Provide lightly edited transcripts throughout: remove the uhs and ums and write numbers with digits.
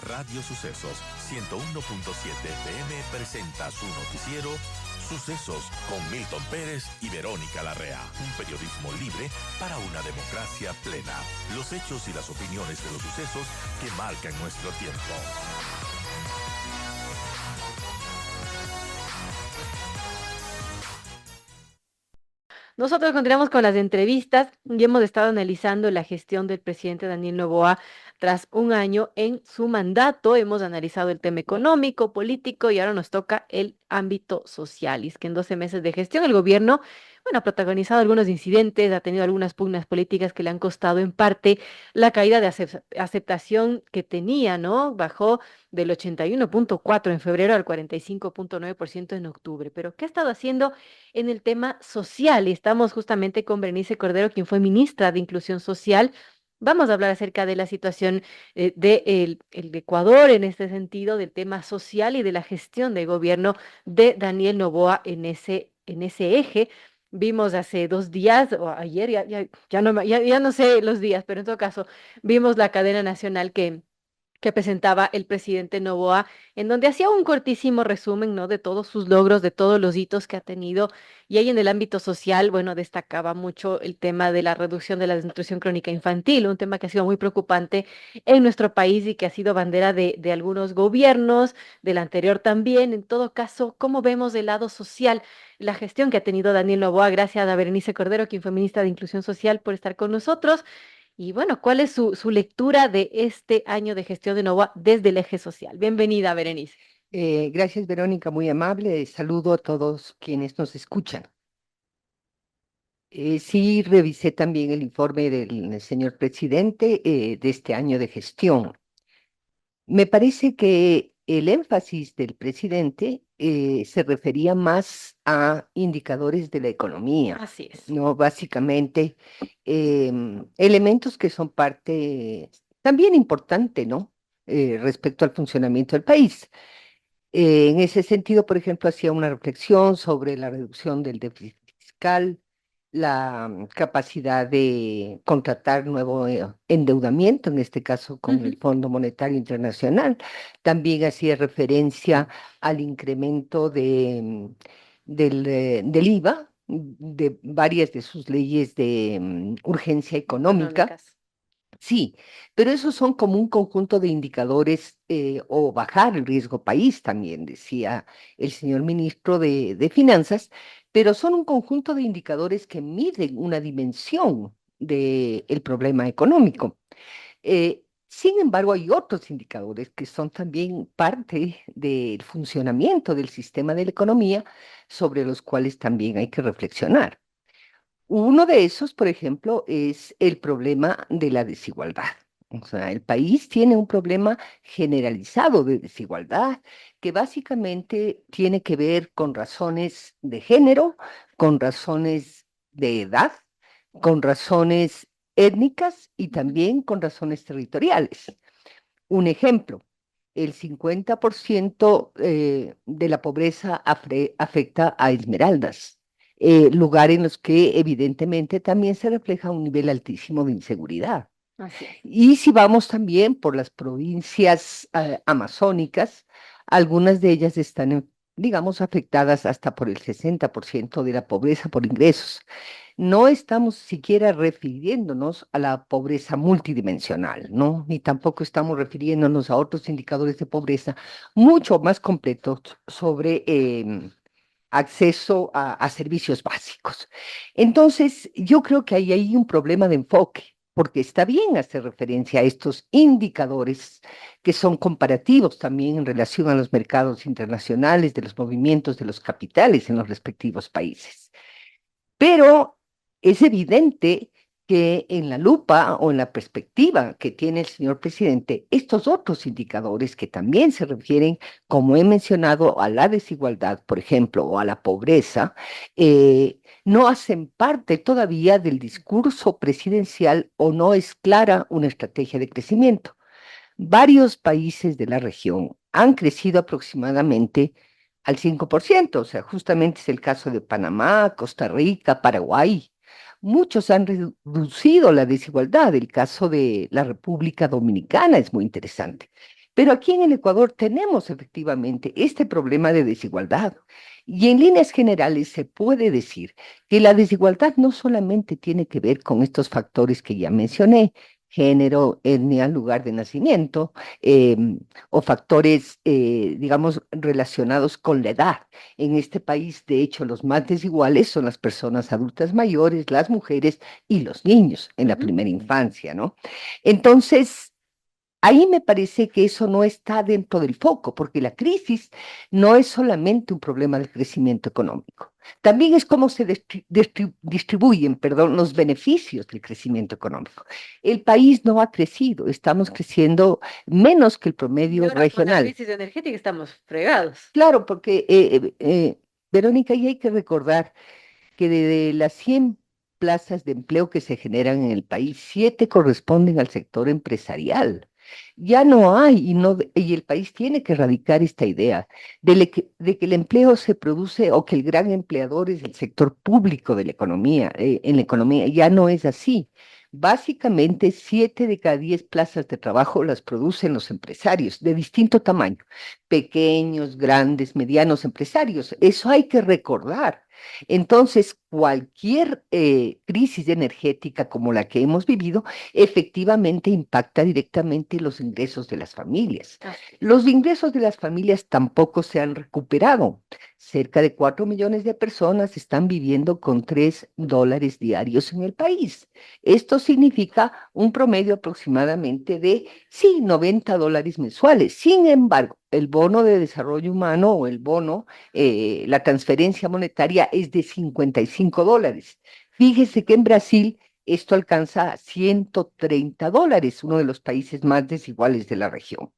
Radio Sucesos 101.7 FM presenta su noticiero Sucesos con Milton Pérez y Verónica Larrea. Un periodismo libre para una democracia plena. Los hechos y las opiniones de los sucesos que marcan nuestro tiempo. Nosotros continuamos con las entrevistas y hemos estado analizando la gestión del presidente Daniel Noboa tras un año en su mandato. Hemos analizado el tema económico, político y ahora nos toca el ámbito social. Y es que en 12 meses de gestión el gobierno, bueno, ha protagonizado algunos incidentes, ha tenido algunas pugnas políticas que le han costado en parte la caída de aceptación que tenía, ¿no? Bajó del 81.4 en febrero al 45.9% en octubre. Pero ¿qué ha estado haciendo en el tema social? Y estamos justamente con Berenice Cordero, quien fue ministra de Inclusión Social. Vamos a hablar acerca de la situación el Ecuador en este sentido, del tema social y de la gestión de gobierno de Daniel Noboa en ese eje. Vimos hace 2 días o ayer, ya no sé los días, pero en todo caso, vimos la cadena nacional que presentaba el presidente Noboa, en donde hacía un cortísimo resumen, ¿no? De todos sus logros, de todos los hitos que ha tenido. Y ahí en el ámbito social, bueno, destacaba mucho el tema de la reducción de la desnutrición crónica infantil, un tema que ha sido muy preocupante en nuestro país y que ha sido bandera de algunos gobiernos, del anterior también. En todo caso, ¿cómo vemos del lado social la gestión que ha tenido Daniel Noboa? Gracias a Berenice Cordero, quien fue ministra de Inclusión Social, por estar con nosotros. Y bueno, ¿cuál es su lectura de este año de gestión de Novoa desde el eje social? Bienvenida, Berenice. Gracias, Verónica, muy amable. Saludo a todos quienes nos escuchan. Sí, revisé también el informe del señor presidente de este año de gestión. Me parece que el énfasis del presidente se refería más a indicadores de la economía, Así es. ¿no? Básicamente, elementos que son parte también importante, ¿no? Respecto al funcionamiento del país. En ese sentido, por ejemplo, hacía una reflexión sobre la reducción del déficit fiscal, la capacidad de contratar nuevo endeudamiento, en este caso con el Ujú. Fondo Monetario Internacional. También hacía referencia al incremento del IVA, de varias de sus leyes de urgencia económica. Económicas. Sí, pero esos son como un conjunto de indicadores o bajar el riesgo país también, decía el señor ministro de Finanzas, pero son un conjunto de indicadores que miden una dimensión del problema económico. Sin embargo, hay otros indicadores que son también parte del funcionamiento del sistema de la economía sobre los cuales también hay que reflexionar. Uno de esos, por ejemplo, es el problema de la desigualdad. O sea, el país tiene un problema generalizado de desigualdad que básicamente tiene que ver con razones de género, con razones de edad, con razones étnicas y Ujú. también con razones territoriales. Un ejemplo, el 50% de la pobreza afecta a Esmeraldas, lugar en los que evidentemente también se refleja un nivel altísimo de inseguridad. Así es. Y si vamos también por las provincias amazónicas, algunas de ellas están, digamos, afectadas hasta por el 60% de la pobreza por ingresos. No estamos siquiera refiriéndonos a la pobreza multidimensional, ¿no? Ni tampoco estamos refiriéndonos a otros indicadores de pobreza mucho más completos sobre acceso a servicios básicos. Entonces, yo creo que ahí hay un problema de enfoque, porque está bien hacer referencia a estos indicadores que son comparativos también en relación a los mercados internacionales de los movimientos de los capitales en los respectivos países. Pero es evidente que en la lupa o en la perspectiva que tiene el señor presidente, estos otros indicadores que también se refieren, como he mencionado, a la desigualdad, por ejemplo, o a la pobreza, no hacen parte todavía del discurso presidencial o no es clara una estrategia de crecimiento. Varios países de la región han crecido aproximadamente al 5%, o sea, justamente es el caso de Panamá, Costa Rica, Paraguay. Muchos han reducido la desigualdad. El caso de la República Dominicana es muy interesante. Pero aquí en el Ecuador tenemos efectivamente este problema de desigualdad. Y en líneas generales se puede decir que la desigualdad no solamente tiene que ver con estos factores que ya mencioné, género, etnia, lugar de nacimiento, o factores, digamos, relacionados con la edad. En este país, de hecho, los más desiguales son las personas adultas mayores, las mujeres y los niños en la Ujú. primera infancia, ¿no? Entonces, ahí me parece que eso no está dentro del foco, porque la crisis no es solamente un problema del crecimiento económico, también es cómo se distribuyen, perdón, los beneficios del crecimiento económico. El país no ha crecido, estamos creciendo menos que el Y promedio ahora con la regional. crisis energética estamos fregados. Claro, porque, Verónica, y hay que recordar que de las 100 plazas de empleo que se generan en el país, 7 corresponden al sector empresarial. Ya no hay, y el país tiene que erradicar esta idea de que el empleo se produce o que el gran empleador es el sector público de la economía, en la economía. Ya no es así. Básicamente, 7 de cada 10 plazas de trabajo las producen los empresarios de distinto tamaño, pequeños, grandes, medianos empresarios. Eso hay que recordar. Entonces, cualquier crisis energética como la que hemos vivido, efectivamente impacta directamente los ingresos de las familias. Así es. Los ingresos de las familias tampoco se han recuperado. Cerca de 4 millones de personas están viviendo con $3 diarios en el país. Esto significa un promedio aproximadamente de, sí, $90 mensuales. Sin embargo, el bono de desarrollo humano o el bono, la transferencia monetaria es de $55. Fíjese que en Brasil esto alcanza $130, uno de los países más desiguales de la región.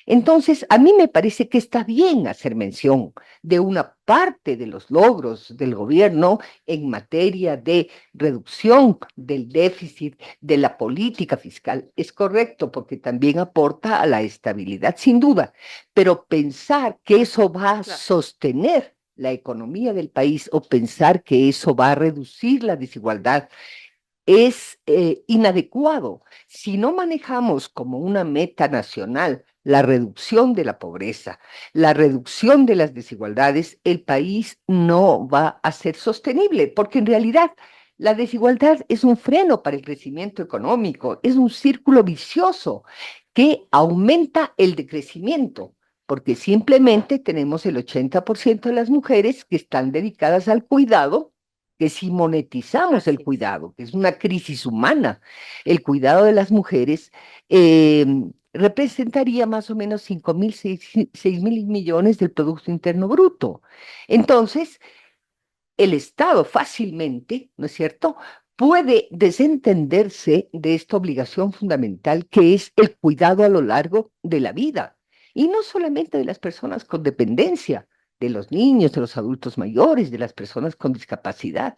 Entonces, a mí me parece que está bien hacer mención de una parte de los logros del gobierno en materia de reducción del déficit de la política fiscal. Es correcto porque también aporta a la estabilidad, sin duda, pero pensar que eso va a Claro. sostener la economía del país o pensar que eso va a reducir la desigualdad es inadecuado. Si no manejamos como una meta nacional la reducción de la pobreza, la reducción de las desigualdades, el país no va a ser sostenible, porque en realidad la desigualdad es un freno para el crecimiento económico, es un círculo vicioso que aumenta el decrecimiento, porque simplemente tenemos el 80% de las mujeres que están dedicadas al cuidado, que si monetizamos el Así es. cuidado, que es una crisis humana, el cuidado de las mujeres, representaría más o menos 5.000, 6.000 millones del Producto Interno Bruto. Entonces, el Estado fácilmente, ¿no es cierto?, puede desentenderse de esta obligación fundamental que es el cuidado a lo largo de la vida. Y no solamente de las personas con dependencia, de los niños, de los adultos mayores, de las personas con discapacidad.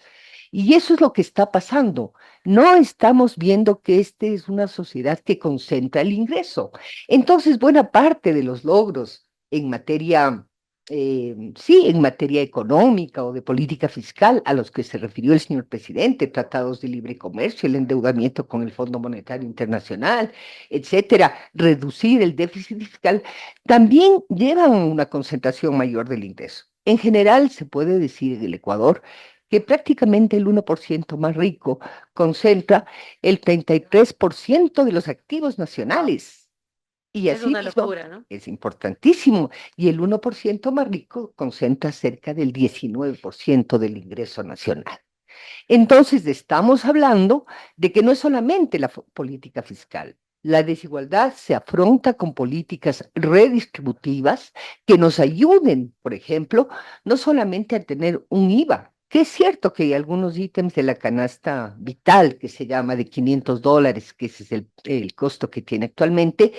Y eso es lo que está pasando. No estamos viendo que esta es una sociedad que concentra el ingreso. Entonces, buena parte de los logros en materia, sí, en materia económica o de política fiscal a los que se refirió el señor presidente, tratados de libre comercio, el endeudamiento con el Fondo Monetario Internacional, etcétera, reducir el déficit fiscal, también llevan a una concentración mayor del ingreso. En general, se puede decir en el Ecuador que prácticamente el 1% más rico concentra el 33% de los activos Wow. nacionales. Y Es una asimismo, locura, ¿no? es importantísimo, y el 1% más rico concentra cerca del 19% del ingreso nacional. Entonces, estamos hablando de que no es solamente la política fiscal. La desigualdad se afronta con políticas redistributivas que nos ayuden, por ejemplo, no solamente a tener un IVA, que es cierto que hay algunos ítems de la canasta vital, que se llama de $500, que ese es el costo que tiene actualmente,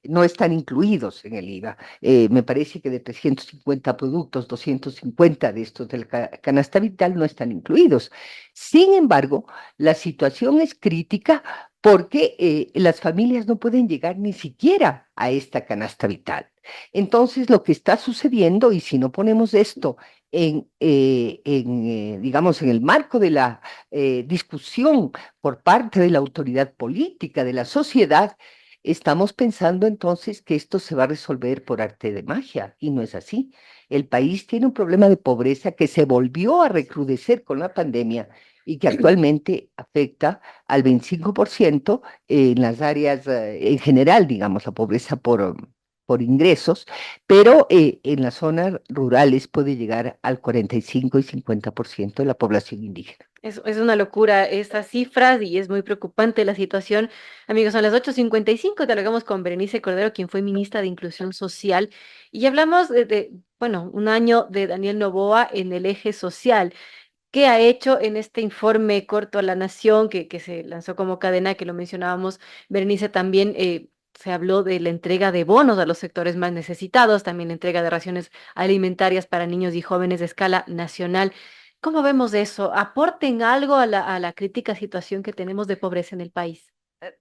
no están incluidos en el IVA. Me parece que de 350 productos, 250 de estos de la canasta vital no están incluidos. Sin embargo, la situación es crítica porque las familias no pueden llegar ni siquiera a esta canasta vital. Entonces, lo que está sucediendo, y si no ponemos esto digamos, en el marco de la discusión por parte de la autoridad política, de la sociedad, estamos pensando entonces que esto se va a resolver por arte de magia y no es así. El país tiene un problema de pobreza que se volvió a recrudecer con la pandemia y que actualmente afecta al 25% en las áreas, en general, digamos, la pobreza por ingresos, pero en las zonas rurales puede llegar al 45 y 50% de la población indígena. Es una locura estas cifras y es muy preocupante la situación. Amigos, son las 8:55. Dialogamos con Berenice Cordero, quien fue ministra de Inclusión Social, y hablamos bueno, un año de Daniel Noboa en el eje social. ¿Qué ha hecho en este informe corto a la Nación que se lanzó como cadena, que lo mencionábamos, Berenice, también? Se habló de la entrega de bonos a los sectores más necesitados, también la entrega de raciones alimentarias para niños y jóvenes de escala nacional. ¿Cómo vemos eso? ¿Aporten algo a la crítica situación que tenemos de pobreza en el país?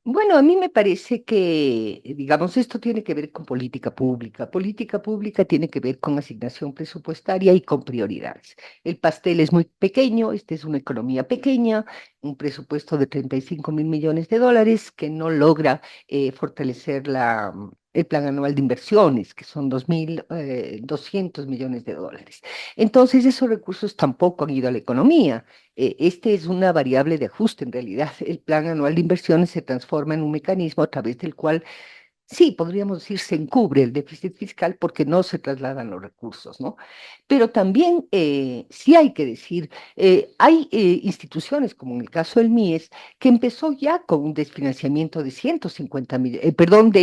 Bueno, a mí me parece que, digamos, esto tiene que ver con política pública. Política pública tiene que ver con asignación presupuestaria y con prioridades. El pastel es muy pequeño, esta es una economía pequeña, un presupuesto de 35.000 millones de dólares que no logra fortalecer el plan anual de inversiones, que son 2.200 millones de dólares. Entonces, esos recursos tampoco han ido a la economía. Este es una variable de ajuste en realidad. El plan anual de inversiones se transforma en un mecanismo a través del cual, sí, podríamos decir, se encubre el déficit fiscal porque no se trasladan los recursos, ¿no? Pero también, sí hay que decir, hay instituciones, como en el caso del MIES, que empezó ya con un desfinanciamiento de 150 perdón,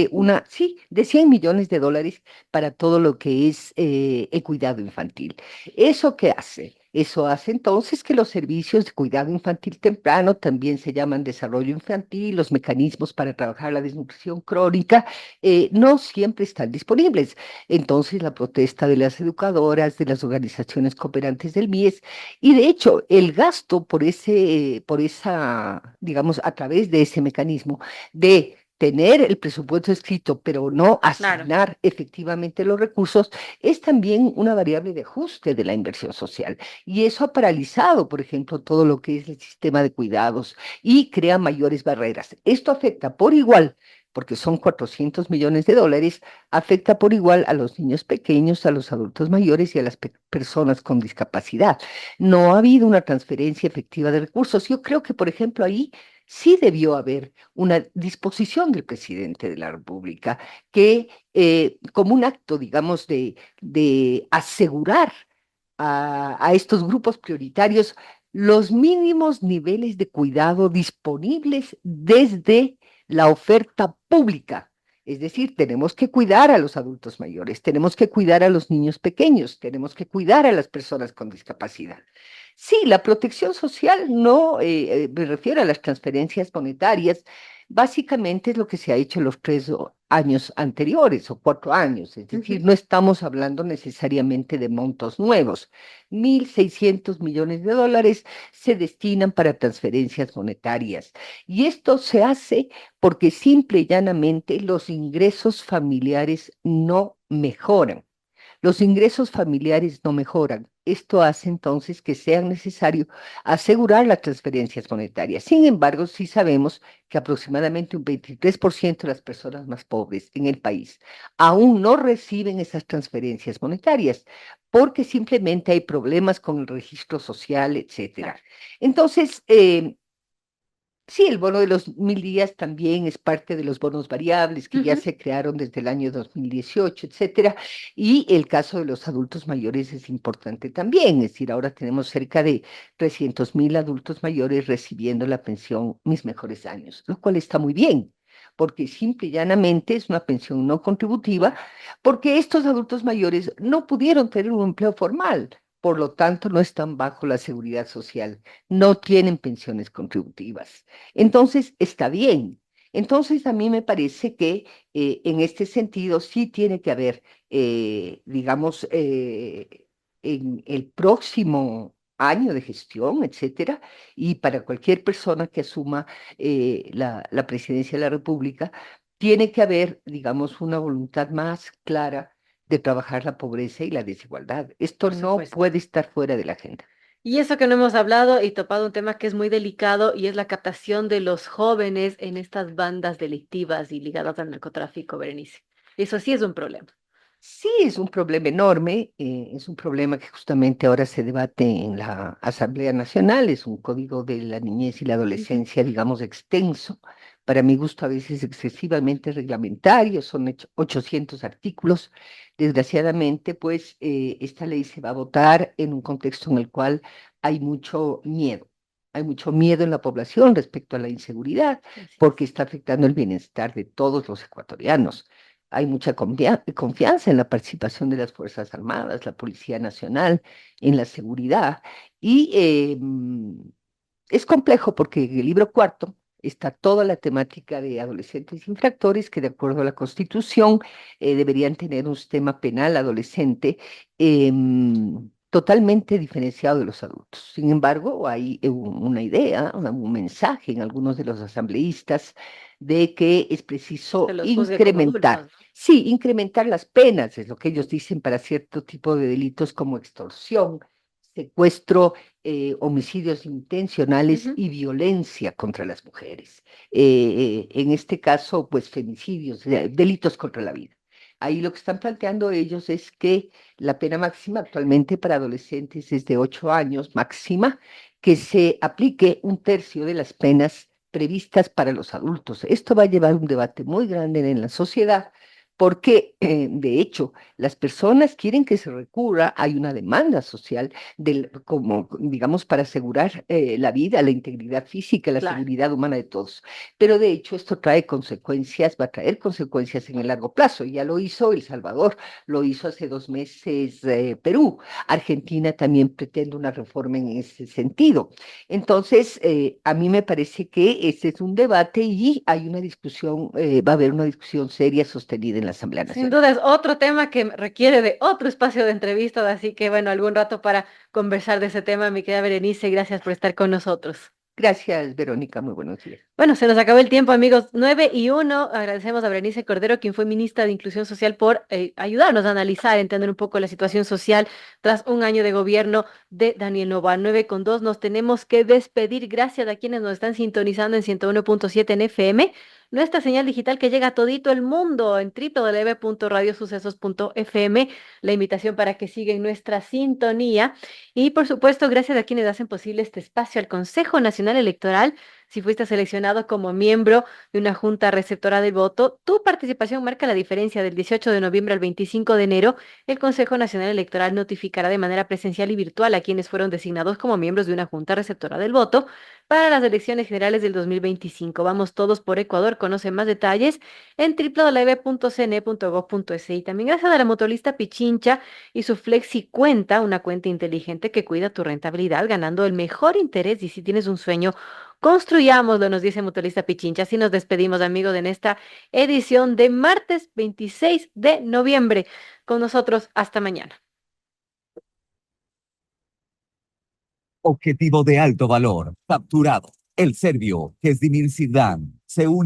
sí, de 100 millones de dólares para todo lo que es el cuidado infantil. ¿Eso qué hace? Eso hace entonces que los servicios de cuidado infantil temprano también se llaman desarrollo infantil, los mecanismos para trabajar la desnutrición crónica, no siempre están disponibles. Entonces, la protesta de las educadoras, de las organizaciones cooperantes del MIES, y de hecho, el gasto por esa, digamos, a través de ese mecanismo de tener el presupuesto escrito, pero no Claro. asignar efectivamente los recursos, es también una variable de ajuste de la inversión social. Y eso ha paralizado, por ejemplo, todo lo que es el sistema de cuidados y crea mayores barreras. Esto afecta por igual, porque son 400 millones de dólares, afecta por igual a los niños pequeños, a los adultos mayores y a las personas con discapacidad. No ha habido una transferencia efectiva de recursos. Yo creo que, por ejemplo, ahí sí debió haber una disposición del presidente de la República que, como un acto, digamos, de asegurar a estos grupos prioritarios los mínimos niveles de cuidado disponibles desde la oferta pública. Es decir, tenemos que cuidar a los adultos mayores, tenemos que cuidar a los niños pequeños, tenemos que cuidar a las personas con discapacidad. Sí, la protección social no, me refiero a las transferencias monetarias, básicamente es lo que se ha hecho en los 3 años anteriores o 4 años, es decir, Ujú. no estamos hablando necesariamente de montos nuevos. 1.600 millones de dólares se destinan para transferencias monetarias y esto se hace porque simple y llanamente los ingresos familiares no mejoran. Los ingresos familiares no mejoran. Esto hace entonces que sea necesario asegurar las transferencias monetarias. Sin embargo, sí sabemos que aproximadamente un 23% de las personas más pobres en el país aún no reciben esas transferencias monetarias porque simplemente hay problemas con el registro social, etcétera. Claro. Entonces, sí, el bono de los 1.000 días también es parte de los bonos variables que ya Ujú. se crearon desde el año 2018, etcétera. Y el caso de los adultos mayores es importante también. Es decir, ahora tenemos cerca de 300.000 adultos mayores recibiendo la pensión Mis Mejores Años, lo cual está muy bien, porque simple y llanamente es una pensión no contributiva, Claro. porque estos adultos mayores no pudieron tener un empleo formal. Por lo tanto, no están bajo la seguridad social, no tienen pensiones contributivas. Entonces, está bien. Entonces, a mí me parece que en este sentido sí tiene que haber, digamos, en el próximo año de gestión, etcétera, y para cualquier persona que asuma la presidencia de la República, tiene que haber, digamos, una voluntad más clara de trabajar la pobreza y la desigualdad. Esto Por no supuesto. puede estar fuera de la agenda. Y eso que no hemos hablado y topado un tema que es muy delicado y es la captación de los jóvenes en estas bandas delictivas y ligadas al narcotráfico, Berenice. Eso sí es un problema. Sí, es un problema enorme, es un problema que justamente ahora se debate en la Asamblea Nacional, es un código de la niñez y la Ujú. adolescencia, digamos, extenso, para mi gusto a veces excesivamente reglamentario, son 800 artículos. Desgraciadamente, pues esta ley se va a votar en un contexto en el cual hay mucho miedo. Hay mucho miedo en la población respecto a la inseguridad, Así es. porque está afectando el bienestar de todos los ecuatorianos. Hay mucha confianza en la participación de las Fuerzas Armadas, la Policía Nacional, en la seguridad. Y es complejo porque en el libro cuarto está toda la temática de adolescentes infractores que de acuerdo a la Constitución deberían tener un sistema penal adolescente totalmente diferenciado de los adultos. Sin embargo, hay una idea, un mensaje en algunos de los asambleístas de que es Se preciso los juzgue como incrementar, adultos, ¿no? sí, incrementar las penas, es lo que ellos dicen para cierto tipo de delitos como extorsión, secuestro, homicidios intencionales Ujú. y violencia contra las mujeres. En este caso, pues femicidios, delitos contra la vida. Ahí lo que están planteando ellos es que la pena máxima actualmente para adolescentes es de 8 años máxima, que se aplique un tercio de las penas previstas para los adultos. Esto va a llevar un debate muy grande en la sociedad porque, de hecho, las personas quieren que se recurra, hay una demanda social como, digamos, para asegurar la vida, la integridad física, la Claro. seguridad humana de todos. Pero de hecho esto trae consecuencias, va a traer consecuencias en el largo plazo. Ya lo hizo El Salvador, lo hizo hace 2 meses Perú. Argentina también pretende una reforma en ese sentido. Entonces, a mí me parece que este es un debate y hay una discusión, va a haber una discusión seria sostenida en la Asamblea Sin Nacional. duda es otro tema que requiere de otro espacio de entrevistas, así que bueno, algún rato para conversar de ese tema, mi querida Berenice, gracias por estar con nosotros. Gracias, Verónica. Muy buenos días. Bueno, se nos acabó el tiempo, amigos. 9:01. Agradecemos a Berenice Cordero, quien fue ministra de Inclusión Social, por ayudarnos a analizar, entender un poco la situación social tras un año de gobierno de Daniel Noboa. 9:02. Nos tenemos que despedir. Gracias a quienes nos están sintonizando en 101.7 en FM. Nuestra señal digital que llega a todito el mundo en www.radiosucesos.fm. La invitación para que sigan nuestra sintonía. Y por supuesto, gracias a quienes hacen posible este espacio al Consejo Nacional Electoral. Si fuiste seleccionado como miembro de una junta receptora del voto, tu participación marca la diferencia. Del 18 de noviembre al 25 de enero, el Consejo Nacional Electoral notificará de manera presencial y virtual a quienes fueron designados como miembros de una junta receptora del voto para las elecciones generales del 2025. Vamos todos por Ecuador. Conoce más detalles en www.cne.gov.es. Y también gracias a la motorista Pichincha y su Flexi Cuenta, una cuenta inteligente que cuida tu rentabilidad ganando el mejor interés. Y si tienes un sueño, construyámoslo, nos dice Mutualista Pichincha. Así nos despedimos, amigos, en esta edición de martes 26 de noviembre. Con nosotros, hasta mañana. Objetivo de alto valor, capturado. El serbio Kesdimir Zidane se une